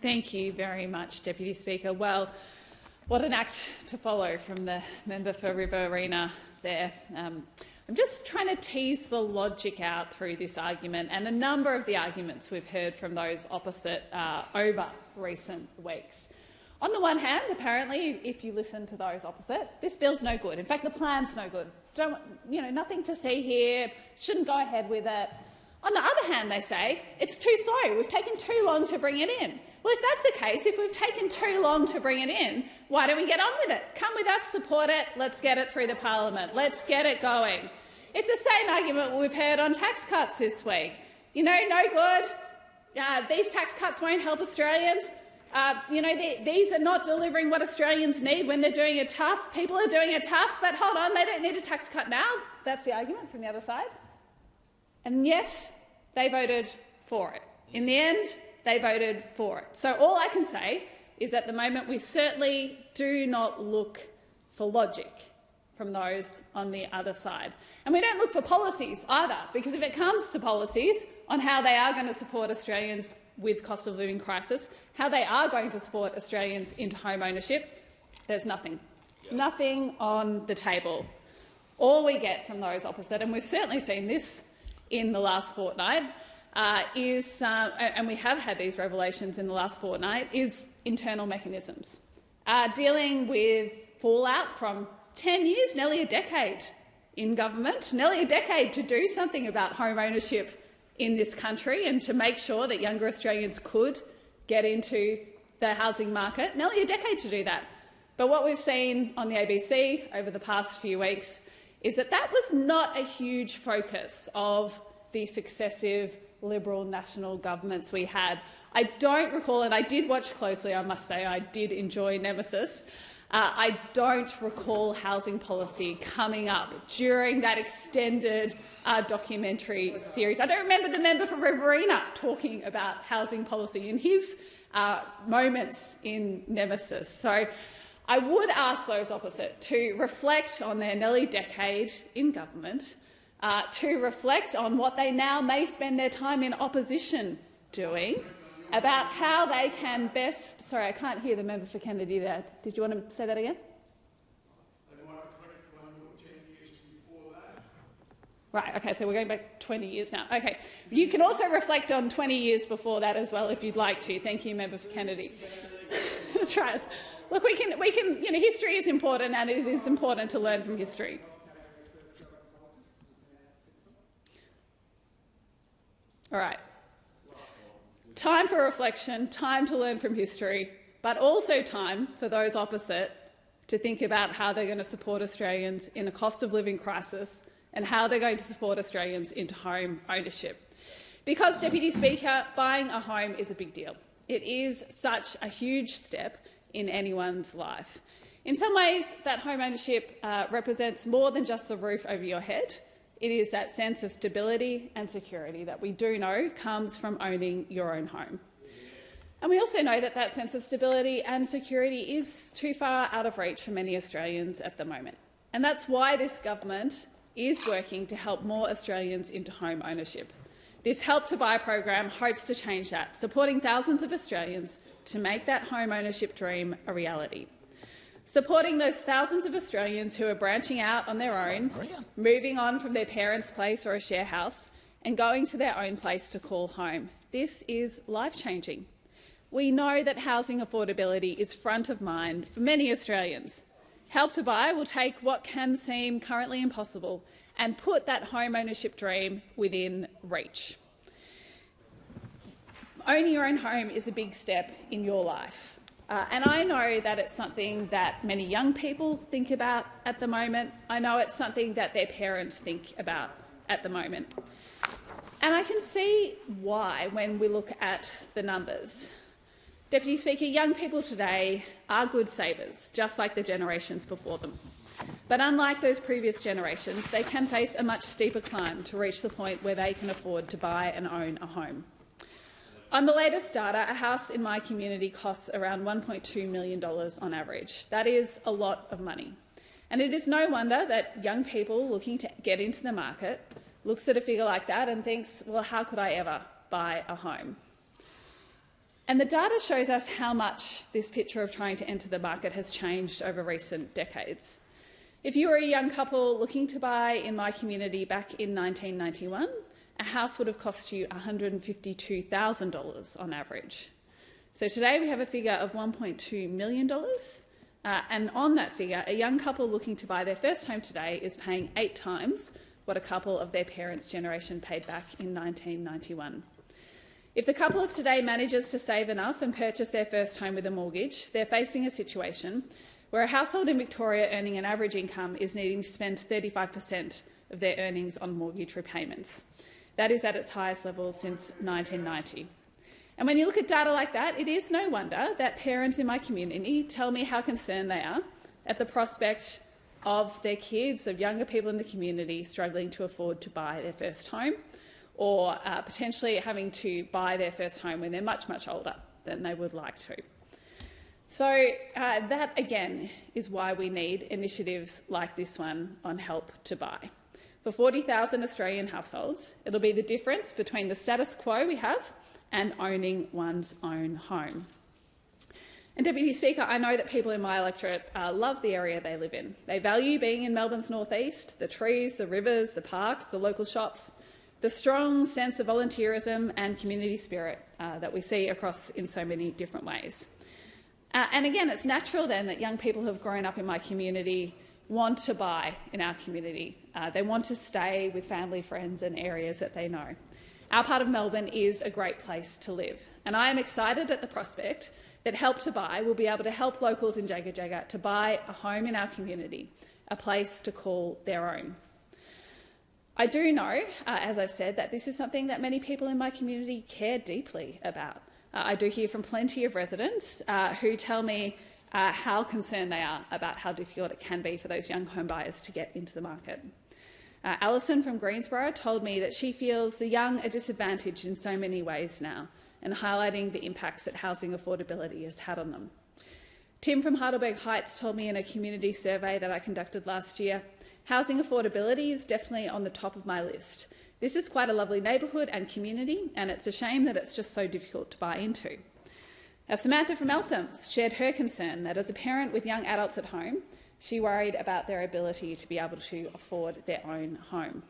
Thank you very much, Deputy Speaker. Well, what an act to follow from the member for Riverina there. I'm just trying to tease the logic out through this argument and a number of the arguments we've heard from those opposite over recent weeks. On the one hand, apparently, if you listen to those opposite, this bill's no good. In fact, the plan's no good. Nothing to see here, shouldn't go ahead with it. On the other hand, they say, it's too slow, we've taken too long to bring it in. Well, if that's the case, if we've taken too long to bring it in, why don't we get on with it? Come with us, support it, let's get it through the parliament, let's get it going. It's the same argument we've heard on tax cuts this week. No good, these tax cuts won't help Australians. These are not delivering what Australians need when they're doing it tough. People are doing it tough, but hold on, they don't need a tax cut now. That's the argument from the other side. And yet they voted for it. In the end, they voted for it. So all I can say is at the moment we certainly do not look for logic from those on the other side. And we don't look for policies either, because if it comes to policies on how they are going to support Australians with cost of living crisis, how they are going to support Australians into home ownership, there's nothing. Nothing on the table. All we get from those opposite, and we've certainly seen this in the last fortnight, and we have had these revelations in the last fortnight, is internal mechanisms. Dealing with fallout from 10 years, nearly a decade in government, nearly a decade to do something about home ownership in this country and to make sure that younger Australians could get into the housing market, nearly a decade to do that. But what we've seen on the ABC over the past few weeks is that that was not a huge focus of the successive Liberal national governments we had. I don't recall, and I did watch closely, I must say, I did enjoy Nemesis. I don't recall housing policy coming up during that extended documentary series. I don't remember the member for Riverina talking about housing policy in his moments in Nemesis. So I would ask those opposite to reflect on their nearly decade in government, to reflect on what they now may spend their time in opposition doing, about how they can best— Sorry, I can't hear the member for Kennedy there. Did you want to say that again? They might reflect on your 10 years before that. Right, OK, so we're going back 20 years now. OK. You can also reflect on 20 years before that as well if you'd like to. Thank you, member for Kennedy. That's right. Look, we can. History is important, and it is important to learn from history. All right. Time for reflection, time to learn from history, but also time for those opposite to think about how they're going to support Australians in a cost of living crisis and how they're going to support Australians into home ownership. Because, Deputy Speaker, buying a home is a big deal. It is such a huge step in anyone's life. In some ways, that home ownership represents more than just the roof over your head. It is that sense of stability and security that we do know comes from owning your own home. And we also know that that sense of stability and security is too far out of reach for many Australians at the moment. And that's why this government is working to help more Australians into home ownership. This Help to Buy program hopes to change that, supporting thousands of Australians to make that home ownership dream a reality. Supporting those thousands of Australians who are branching out on their own, moving on from their parents' place or a share house and going to their own place to call home. This is life-changing. We know that housing affordability is front of mind for many Australians. Help to Buy will take what can seem currently impossible and put that home ownership dream within reach. Owning your own home is a big step in your life. And I know that it's something that many young people think about at the moment. I know it's something that their parents think about at the moment. And I can see why when we look at the numbers. Deputy Speaker, young people today are good savers, just like the generations before them. But unlike those previous generations, they can face a much steeper climb to reach the point where they can afford to buy and own a home. On the latest data, a house in my community costs around $1.2 million on average. That is a lot of money. And it is no wonder that young people looking to get into the market looks at a figure like that and thinks, well, how could I ever buy a home? And the data shows us how much this picture of trying to enter the market has changed over recent decades. If you were a young couple looking to buy in my community back in 1991, a house would have cost you $152,000 on average. So today we have a figure of $1.2 million, and on that figure, a young couple looking to buy their first home today is paying 8 times what a couple of their parents' generation paid back in 1991. If the couple of today manages to save enough and purchase their first home with a mortgage, they're facing a situation where a household in Victoria earning an average income is needing to spend 35% of their earnings on mortgage repayments. That is at its highest level since 1990. And when you look at data like that, it is no wonder that parents in my community tell me how concerned they are at the prospect of their kids, of younger people in the community, struggling to afford to buy their first home, or potentially having to buy their first home when they're much, much older than they would like to. So that, again, is why we need initiatives like this one on Help to Buy. For 40,000 Australian households, it'll be the difference between the status quo we have and owning one's own home. And Deputy Speaker, I know that people in my electorate love the area they live in. They value being in Melbourne's northeast, the trees, the rivers, the parks, the local shops, the strong sense of volunteerism and community spirit that we see across in so many different ways. And again, it's natural then that young people who have grown up in my community want to buy in our community. They want to stay with family, friends and areas that they know. Our part of Melbourne is a great place to live, and I am excited at the prospect that Help to Buy will be able to help locals in Jagga Jagga to buy a home in our community, a place to call their own. I do know, as I've said, that this is something that many people in my community care deeply about. I do hear from plenty of residents who tell me how concerned they are about how difficult it can be for those young home buyers to get into the market. Alison from Greensborough told me that she feels the young are disadvantaged in so many ways now, and highlighting the impacts that housing affordability has had on them. Tim from Heidelberg Heights told me in a community survey that I conducted last year, housing affordability is definitely on the top of my list. This is quite a lovely neighbourhood and community, and it's a shame that it's just so difficult to buy into. Samantha from Elthams shared her concern that as a parent with young adults at home, she worried about their ability to be able to afford their own home.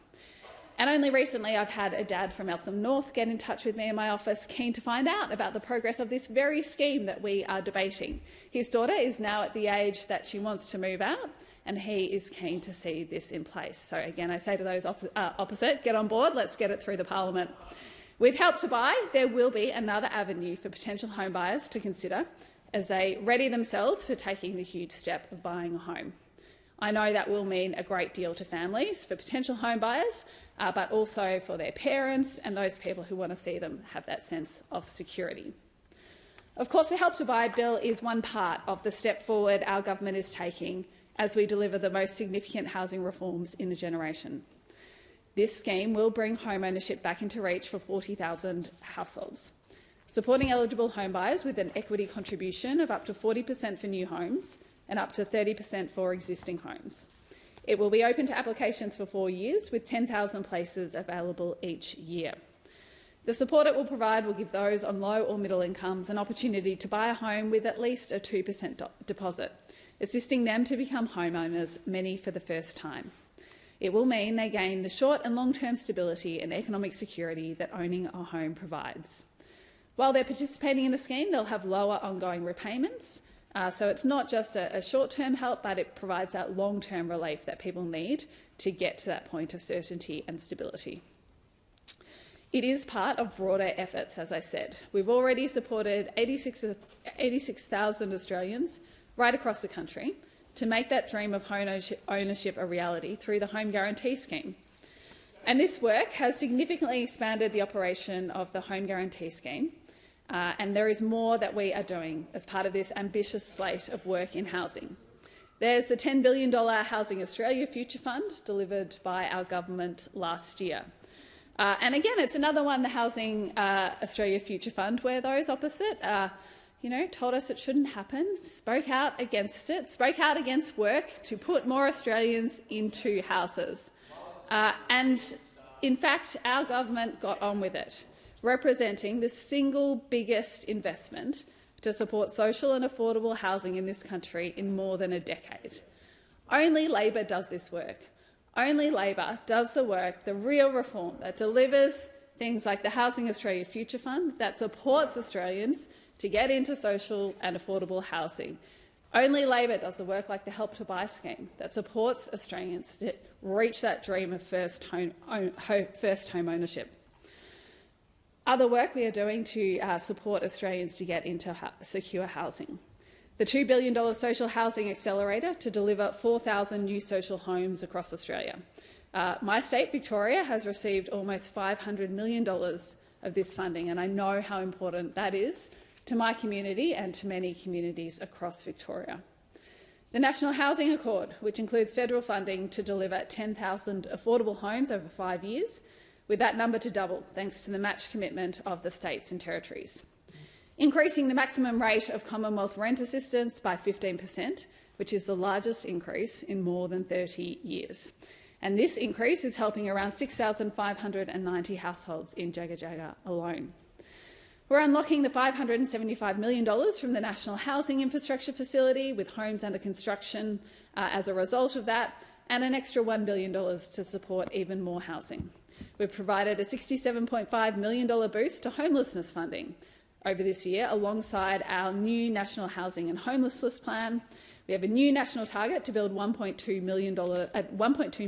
And only recently I've had a dad from Eltham North get in touch with me in my office, keen to find out about the progress of this very scheme that we are debating. His daughter is now at the age that she wants to move out, and he is keen to see this in place. So again, I say to those opposite, get on board, let's get it through the parliament. With Help to Buy, there will be another avenue for potential home buyers to consider as they ready themselves for taking the huge step of buying a home. I know that will mean a great deal to families, for potential home buyers, but also for their parents and those people who want to see them have that sense of security. Of course, the Help to Buy bill is one part of the step forward our government is taking as we deliver the most significant housing reforms in a generation. This scheme will bring home ownership back into reach for 40,000 households, supporting eligible home buyers with an equity contribution of up to 40% for new homes and up to 30% for existing homes. It will be open to applications for 4 years, with 10,000 places available each year. The support it will provide will give those on low or middle incomes an opportunity to buy a home with at least a 2% deposit, assisting them to become homeowners, many for the first time. It will mean they gain the short and long-term stability and economic security that owning a home provides. While they're participating in the scheme, they'll have lower ongoing repayments, so it's not just a short-term help, but it provides that long-term relief that people need to get to that point of certainty and stability. It is part of broader efforts, as I said. We've already supported 86,000 Australians right across the country to make that dream of home ownership a reality through the Home Guarantee Scheme. And this work has significantly expanded the operation of the Home Guarantee Scheme, and there is more that we are doing as part of this ambitious slate of work in housing. There's the $10 billion Housing Australia Future Fund delivered by our government last year. And again, it's another one, the Housing Australia Future Fund, where those opposite told us it shouldn't happen, spoke out against it, spoke out against work to put more Australians into houses. And in fact, our government got on with it. representing the single biggest investment to support social and affordable housing in this country in more than a decade. Only Labor does this work. Only Labor does the work, the real reform that delivers things like the Housing Australia Future Fund, that supports Australians to get into social and affordable housing. Only Labor does the work like the Help to Buy scheme that supports Australians to reach that dream of first home ownership. Other work we are doing to support Australians to get into secure housing. The $2 billion Social Housing Accelerator to deliver 4,000 new social homes across Australia. My state, Victoria, has received almost $500 million of this funding, and I know how important that is to my community and to many communities across Victoria. The National Housing Accord, which includes federal funding to deliver 10,000 affordable homes over 5 years, with that number to double thanks to the match commitment of the states and territories. Increasing the maximum rate of Commonwealth rent assistance by 15%, which is the largest increase in more than 30 years. And this increase is helping around 6,590 households in Jagga Jagga alone. We're unlocking the $575 million from the National Housing Infrastructure Facility, with homes under construction as a result of that, and an extra $1 billion to support even more housing. We've provided a $67.5 million boost to homelessness funding over this year, alongside our new National Housing and Homelessness Plan. We have a new national target to build 1.2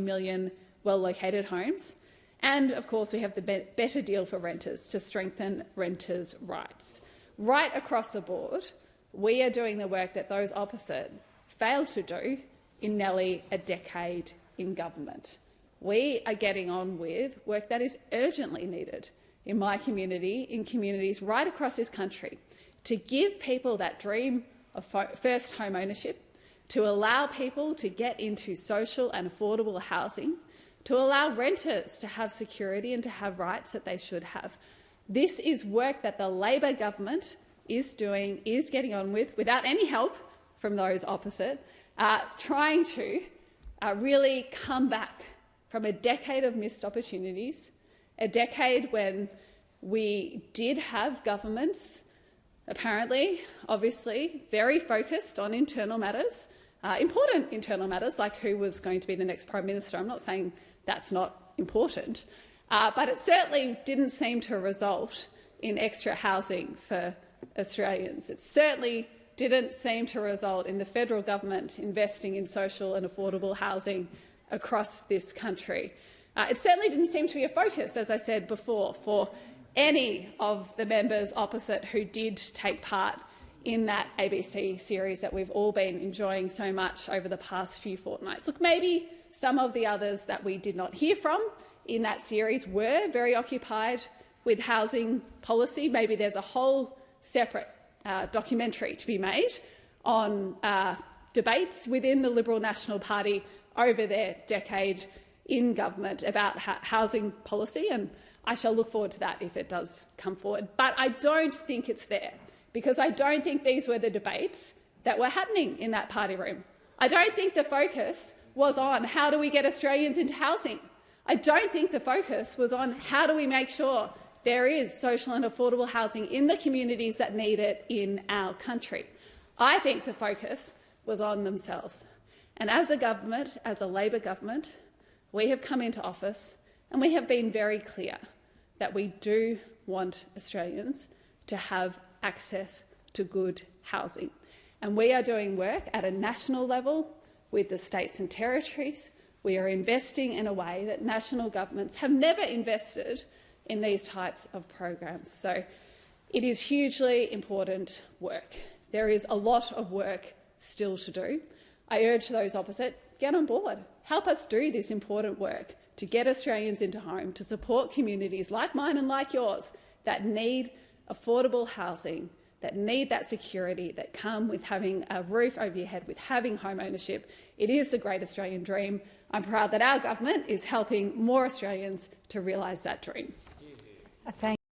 million well-located homes. And, of course, we have the Better Deal for Renters to strengthen renters' rights. Right across the board, we are doing the work that those opposite failed to do in nearly a decade in government. We are getting on with work that is urgently needed in my community, in communities right across this country, to give people that dream of first home ownership, to allow people to get into social and affordable housing, to allow renters to have security and to have rights that they should have. This is work that the Labor government is doing, is getting on with, without any help from those opposite, trying to really come back from a decade of missed opportunities, a decade when we did have governments, apparently, obviously, very focused on internal matters, important internal matters like who was going to be the next Prime Minister. I'm not saying that's not important, but it certainly didn't seem to result in extra housing for Australians. It certainly didn't seem to result in the federal government investing in social and affordable housing across this country. It certainly didn't seem to be a focus, as I said before, for any of the members opposite who did take part in that ABC series that we've all been enjoying so much over the past few fortnights. Look, maybe some of the others that we did not hear from in that series were very occupied with housing policy. Maybe there's a whole separate documentary to be made on debates within the Liberal National Party over their decade in government about housing policy, and I shall look forward to that if it does come forward. But I don't think it's there, because I don't think these were the debates that were happening in that party room. I don't think the focus was on how do we get Australians into housing. I don't think the focus was on how do we make sure there is social and affordable housing in the communities that need it in our country. I think the focus was on themselves. And as a government, as a Labor government, we have come into office and we have been very clear that we do want Australians to have access to good housing. And we are doing work at a national level with the states and territories. We are investing in a way that national governments have never invested in these types of programs. So it is hugely important work. There is a lot of work still to do. I urge those opposite, get on board. Help us do this important work to get Australians into home, to support communities like mine and like yours that need affordable housing, that need that security, that come with having a roof over your head, with having home ownership. It is the great Australian dream. I'm proud that our government is helping more Australians to realise that dream. Thank